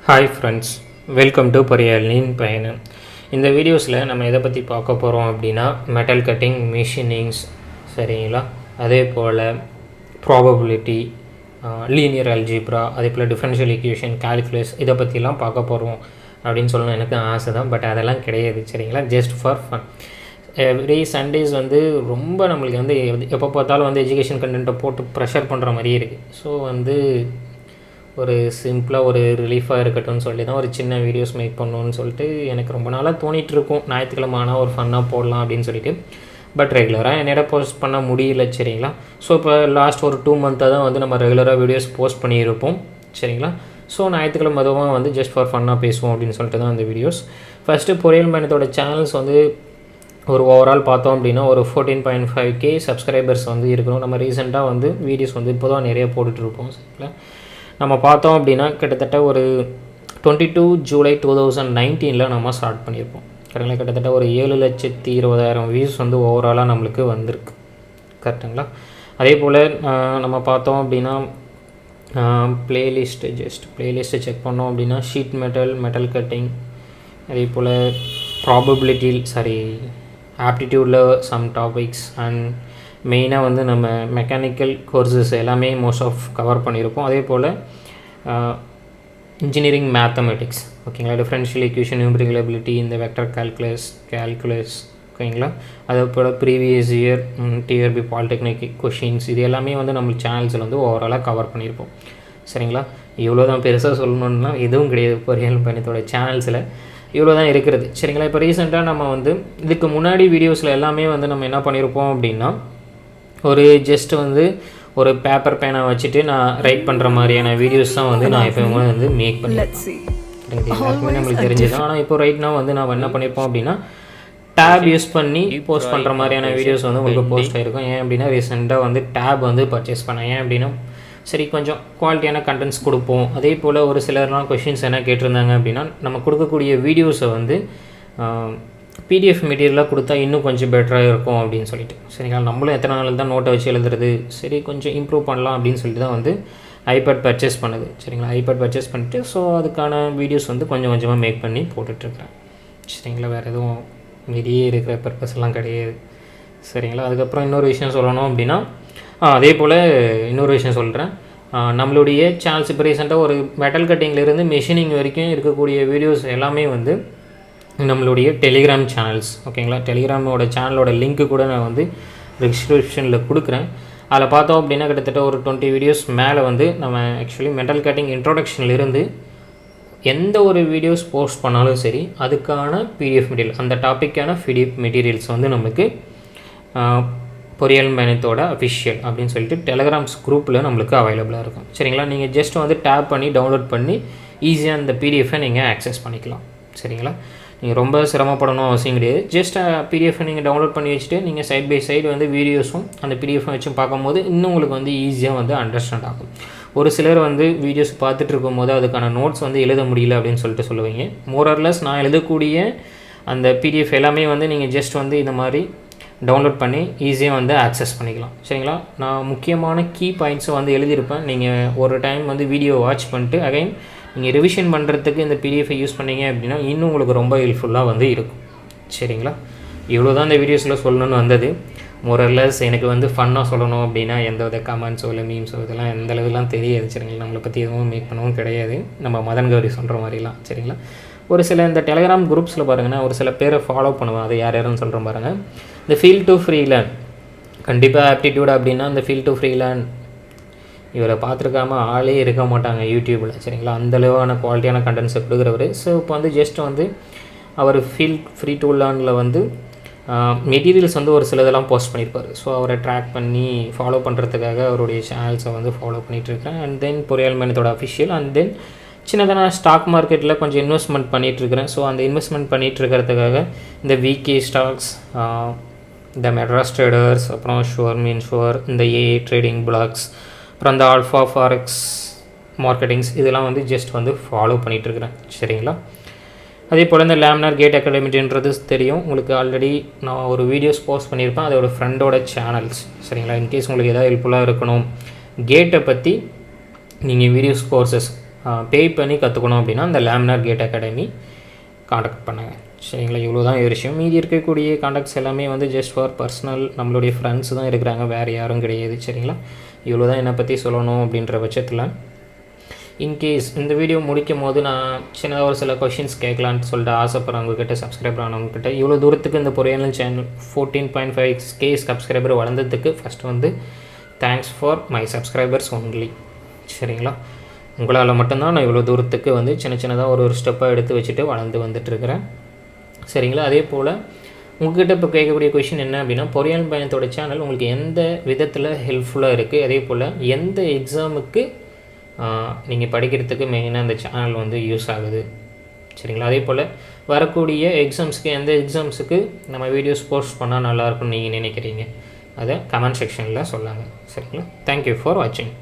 Hi friends, welcome to poriyalaninpayanam. இந்த வீடியோஸில் நம்ம எதை பற்றி பார்க்க போகிறோம் அப்படின்னா மெட்டல் கட்டிங், மிஷினிங்ஸ், சரிங்களா? அதே போல் ப்ராபபிலிட்டி, லீனியர் அல்ஜிப்ரா, அதே போல் டிஃபரன்ஷியல் ஈக்குவேஷன், கால்குலஸ், இதை பற்றிலாம் பார்க்க போகிறோம் அப்படின்னு சொல்லணும் எனக்கு ஆசை தான். பட் அதெல்லாம் கிடையாது, சரிங்களா? Just for fun. Every Sundays வந்து ரொம்ப நம்மளுக்கு வந்து எப்போ பார்த்தாலும் வந்து எஜுகேஷன் கண்டென்ட்டை போட்டு ப்ரெஷர் பண்ணுற மாதிரியே இருக்குது. ஸோ வந்து ஒரு சிம்பிளாக ஒரு ரிலீஃபாக இருக்கட்டும்னு சொல்லி தான் ஒரு சின்ன வீடியோஸ் மேக் பண்ணணுன்னு சொல்லிட்டு எனக்கு ரொம்ப நாளாக தோணிகிட்ருக்கும். ஞாயிற்றுக்கிழமை ஆனால் ஒரு ஃபன்னாக போடலாம் அப்படின்னு சொல்லிட்டு. பட் ரெகுலராக என்னிட போஸ்ட் பண்ண முடியல, சரிங்களா? ஸோ இப்போ லாஸ்ட் ஒரு 2 மந்த்தாக தான் வந்து நம்ம ரெகுலராக வீடியோஸ் போஸ்ட் பண்ணியிருப்போம், சரிங்களா? ஸோ ஞாயிற்றுக்கிழமை அதுவும் வந்து ஜஸ்ட் ஃபார் ஃபன்னாக பேசுவோம் அப்படின்னு சொல்லிட்டு தான் அந்த வீடியோஸ். ஃபஸ்ட்டு பொரியல் பயணத்தோட சேனல்ஸ் வந்து ஒரு ஓவரால் பார்த்தோம் அப்படின்னா ஒரு 14.5K சப்ஸ்கிரைபர்ஸ் வந்து இருக்கணும். நம்ம ரீசெண்டாக வந்து வீடியோஸ் வந்து இப்போ தான் நிறைய போட்டுட்ருப்போம், சரிங்களா? நம்ம பார்த்தோம் அப்படின்னா கிட்டத்தட்ட ஒரு 22 ஜூலை 2019 நம்ம ஸ்டார்ட் பண்ணியிருப்போம், கரெக்டுங்களா? கிட்டத்தட்ட ஒரு 7,20,000 வியூஸ் வந்து ஓவராலாக நம்மளுக்கு வந்திருக்கு, கரெக்டுங்களா? அதே போல் நம்ம பார்த்தோம் அப்படின்னா ப்ளேலிஸ்ட்டு செக் பண்ணோம் அப்படின்னா ஷீட் மெட்டல் கட்டிங், அதே போல் ஆப்டிடியூடில் சம் டாபிக்ஸ் அண்ட் மெயினாக வந்து நம்ம மெக்கானிக்கல் கோர்சஸ் எல்லாமே மோஸ்ட் ஆஃப் கவர் பண்ணியிருப்போம். அதே போல் இன்ஜினியரிங் மேத்தமெட்டிக்ஸ், ஓகேங்களா? டிஃபரன்ஷியல் ஈக்குவேஷன், நியூமரிக்கல் எபிலிட்டி, இந்த வெக்டர் கால்குலஸ், ஓகேங்களா? அதே போல் previous year TRB polytechnic questions, இது எல்லாமே வந்து நம்ம சேனல்ஸில் வந்து ஓவராலாக கவர் பண்ணியிருப்போம், சரிங்களா? இவ்வளோ தான் பெருசாக சொல்லணுன்னா எதுவும் கிடையாது. பொறியியல் பயணத்தோட சேனல்ஸில் இவ்வளோ தான் இருக்கிறது, சரிங்களா? இப்போ ரீசெண்டாக நம்ம வந்து இதுக்கு முன்னாடி வீடியோஸில் எல்லாமே வந்து நம்ம என்ன பண்ணியிருப்போம் அப்படின்னா ஒரு ஜஸ்ட் வந்து ஒரு பேப்பர் பேனை வச்சுட்டு நான் ரைட் பண்ணுற மாதிரியான வீடியோஸ் தான் வந்து நான் எப்போயுமே வந்து மேக் பண்ணியிருப்பேன். எல்லாருக்குமே நம்மளுக்கு தெரிஞ்சது. ஆனால் இப்போ ரைட்னா வந்து நான் என்ன பண்ணியிருப்போம் அப்படின்னா டேப் யூஸ் பண்ணி போஸ்ட் பண்ணுற மாதிரியான வீடியோஸ் வந்து உங்களுக்கு போஸ்ட் ஆகிருக்கும். ஏன் அப்படின்னா ரீசெண்டாக வந்து டேப் வந்து பர்ச்சேஸ் பண்ணேன். ஏன் அப்படின்னா சரி கொஞ்சம் குவாலிட்டியான கண்டென்ட்ஸ் கொடுப்போம். அதே போல் ஒரு சிலர்லாம் கொஷின்ஸ் என்ன கேட்டிருந்தாங்க அப்படின்னா நம்ம கொடுக்கக்கூடிய வீடியோஸை வந்து பிடிஎஃப் மெட்டீரியலாக கொடுத்தா இன்னும் கொஞ்சம் பெட்டராக இருக்கும் அப்படின்னு சொல்லிட்டு, சரிங்களா? நம்மளும் எத்தனை நாள் தான் நோட்டை வச்சு எழுதுறது, சரி கொஞ்சம் இம்ப்ரூவ் பண்ணலாம் அப்படின்னு சொல்லிட்டு தான் வந்து ஐபேட் பர்ச்சேஸ் பண்ணுது, சரிங்களா? ஐபேட் பர்ச்சேஸ் பண்ணிட்டு ஸோ அதுக்கான வீடியோஸ் வந்து கொஞ்சம் கொஞ்சமாக மேக் பண்ணி போட்டுட்ருக்குறேன், சரிங்களா? வேறு எதுவும் வெளியே இருக்கிற பர்பஸ்லாம் கிடையாது, சரிங்களா? அதுக்கப்புறம் இன்னொரு விஷயம் சொல்லணும் அப்படின்னா அதே போல் இன்னொரு விஷயம் சொல்கிறேன். நம்மளுடைய சேனல்ஸ் இப்போ ரீசெண்டாக ஒரு மெட்டல் கட்டிங்லேருந்து மெஷினிங் வரைக்கும் இருக்கக்கூடிய வீடியோஸ் எல்லாமே வந்து நம்மளுடைய டெலிகிராம் சேனல்ஸ், ஓகேங்களா? டெலிகிராமோட சேனலோட லிங்க்கு கூட நான் வந்து டிஸ்கிரிப்ஷனில் கொடுக்குறேன். அதில் பார்த்தோம் அப்படின்னா கிட்டத்தட்ட ஒரு 20 வீடியோஸ் மேலே வந்து நம்ம ஆக்சுவலி மெட்டல் கட்டிங் இன்ட்ரோடக்ஷன்லேருந்து எந்த ஒரு வீடியோஸ் போஸ்ட் பண்ணாலும் சரி அதுக்கான பிடிஎஃப் மெட்டீரியல், அந்த டாப்பிக்கான பிடிஎஃப் மெட்டீரியல்ஸ் வந்து நமக்கு பொறியியல் பயணத்தோட அஃபிஷியல் அப்படின்னு சொல்லிட்டு டெலிகிராம்ஸ் குரூப்பில் நம்மளுக்கு அவைலபிளாக இருக்கும், சரிங்களா? நீங்கள் ஜஸ்ட் வந்து டேப் பண்ணி டவுன்லோட் பண்ணி ஈஸியாக அந்த பிடிஎஃபை நீங்கள் ஆக்சஸ் பண்ணிக்கலாம், சரிங்களா? நீங்கள் ரொம்ப சிரமப்படணும் அவசியம் கிடையாது. ஜஸ்ட் பிடிஎஃபை நீங்கள் டவுன்லோட் பண்ணி வச்சுட்டு நீங்கள் சைட் பை சைடு வந்து வீடியோஸும் அந்த பிடிஎஃபை வச்சும் பார்க்கும்போது இன்னும் உங்களுக்கு வந்து ஈஸியாக வந்து அண்டர்ஸ்டாண்ட் ஆகும். ஒரு சிலர் வந்து வீடியோஸ் பார்த்துட்டு இருக்கும்போது அதுக்கான நோட்ஸ் வந்து எழுத முடியல அப்படின்னு சொல்லிட்டு சொல்லுவீங்க. மோரர்லெஸ் நான் எழுதக்கூடிய அந்த பிடிஎஃப் எல்லாமே வந்து நீங்கள் ஜஸ்ட் வந்து இந்த மாதிரி டவுன்லோட் பண்ணி ஈஸியாக வந்து ஆக்சஸ் பண்ணிக்கலாம், சரிங்களா? நான் முக்கியமான கீ பாயிண்ட்ஸை வந்து எழுதியிருப்பேன். நீங்கள் ஒரு டைம் வந்து வீடியோ வாட்ச் பண்ணிட்டு அகைன் நீங்கள் ரிவிஷன் பண்ணுறதுக்கு இந்த பிடிஎஃபை யூஸ் பண்ணிங்க அப்படின்னா இன்னும் உங்களுக்கு ரொம்ப ஹெல்ப்ஃபுல்லாக வந்து இருக்கும், சரிங்களா? இவ்வளோ தான் இந்த வீடியோஸில் சொல்லணும்னு வந்தது. மோரர்லெஸ் எனக்கு வந்து ஃபன்னாக சொல்லணும் அப்படின்னா எந்த வித கமெண்ட்ஸோ இல்லை மீம்ஸோ இதெல்லாம் எந்த அளவுலாம் தெரியாது, சரிங்களா? நம்மளை பற்றி எதுவும் மேக் பண்ணவும் கிடையாது, நம்ம மதன் கௌரி சொல்கிற மாதிரிலாம், சரிங்களா? ஒரு சில இந்த டெலிகிராம் குரூப்ஸில் பாருங்கன்னா ஒரு சில பேரை ஃபாலோ பண்ணுவேன். அது யாருன்னு சொல்கிறேன் பாருங்கள். இந்த ஃபீல் டு ஃப்ரீ லேர்ன், கண்டிப்பாக ஆப்டிடியூட் அப்படின்னா இந்த ஃபீல் டு ஃப்ரீ லேர்ன் இவரை பார்த்துருக்காம ஆளே இருக்க மாட்டாங்க யூடியூப்பில், சரிங்களா? அந்தளவான குவாலிட்டியான கண்டென்ட்ஸை கொடுக்குறவர். ஸோ இப்போ வந்து ஜஸ்ட் வந்து அவர் ஃபீல் ஃப்ரீ டு லேர்னில் வந்து மெட்டீரியல்ஸ் வந்து ஒரு சிலதெல்லாம் போஸ்ட் பண்ணியிருப்பார். ஸோ அவரை ட்ராக் பண்ணி ஃபாலோ பண்ணுறதுக்காக அவருடைய சேனல்ஸை வந்து ஃபாலோ பண்ணிகிட்ருக்கேன். அண்ட் தென் பொறியியல் பயணத்தோட அஃபிஷியல் அண்ட் தென் சின்னதாக நான் ஸ்டாக் மார்க்கெட்டில் கொஞ்சம் இன்வெஸ்ட்மெண்ட் பண்ணிகிட்ருக்கிறேன். ஸோ அந்த இன்வெஸ்ட்மெண்ட் பண்ணிகிட்ருக்கிறதுக்காக இந்த விகே ஸ்டாக்ஸ், இந்த மெட்ராஸ் ட்ரேடர்ஸ், அப்புறம் ஷுவர், இந்த ஏஏ ட்ரேடிங் பிளாக்ஸ், அப்புறம் அந்த ஆல்ஃபா ஃபாரெக்ஸ் மார்க்கெட்டிங்ஸ் இதெல்லாம் வந்து ஜஸ்ட் வந்து ஃபாலோ பண்ணிகிட்ருக்கிறேன், சரிங்களா? அதே போல் இந்த லேமினார் கேட் அகாடமின்றது தெரியும் உங்களுக்கு. ஆல்ரெடி நான் ஒரு வீடியோஸ் போஸ்ட் பண்ணியிருப்பேன், அதோட ஃப்ரெண்டோட சேனல்ஸ், சரிங்களா? இன்கேஸ் உங்களுக்கு எதாவது ஹெல்ப்ஃபுல்லாக இருக்கணும் கேட்டை பற்றி நீங்கள் வீடியோஸ் கோர்சஸ் பே பண்ணி கற்றுக்கணும் அப்படின்னா அந்த லேமினார் கேட் அகாடமி காண்டாக்ட் பண்ணுங்கள். சரிங்களா, இவ்வளோ தான் விஷயம். மீதி இருக்கக்கூடிய காண்டாக்ட்ஸ் எல்லாமே வந்து ஜஸ்ட் ஃபார் பர்சனல், நம்மளுடைய ஃப்ரெண்ட்ஸ் தான் இருக்கிறாங்க, வேறு யாரும் கிடையாது. சரிங்களா, இவ்வளோ தான் என்னை பற்றி சொல்லணும் அப்படின்ற பட்சத்தில் இன்கேஸ் இந்த வீடியோ முடிக்கும் போது நான் சின்னதாக ஒரு சில கொஷின்ஸ் கேட்கலான்னு சொல்லிட்டு ஆசைப்படுறவங்கக்கிட்ட, சப்ஸ்கிரைபர் ஆனவங்கக்கிட்ட, இவ்வளோ தூரத்துக்கு இந்த பொறியாளன் சேனல் 14.5K சப்ஸ்கிரைபர் வளர்ந்ததுக்கு ஃபஸ்ட்டு வந்து thanks for my subscribers only. சரிங்களா, உங்களால் மட்டும்தான் நான் இவ்வளோ தூரத்துக்கு வந்து சின்னதாக ஒரு ஸ்டெப்பாக எடுத்து வச்சுட்டு வளர்ந்து வந்துட்டுருக்கிறேன். சரிங்களா, அதே போல் உங்கள்கிட்ட இப்போ கேட்கக்கூடிய கொஷின் என்ன அப்படின்னா, பொறியாளன் பயணத்தோட சேனல் உங்களுக்கு எந்த விதத்தில் ஹெல்ப்ஃபுல்லாக இருக்குது, அதே போல் எந்த எக்ஸாமுக்கு நீங்கள் படிக்கிறதுக்கு மெயினாக அந்த சேனல் வந்து யூஸ் ஆகுது. சரிங்களா, அதே போல் வரக்கூடிய எக்ஸாம்ஸுக்கு எந்த எக்ஸாம்ஸுக்கு நம்ம வீடியோஸ் போஸ்ட் பண்ணால் நல்லாயிருக்கும்னு நீங்கள் நினைக்கிறீங்க, அதை கமெண்ட் செக்ஷனில் சொல்லுங்கள். சரிங்களா, தேங்க்யூ ஃபார் வாட்சிங்.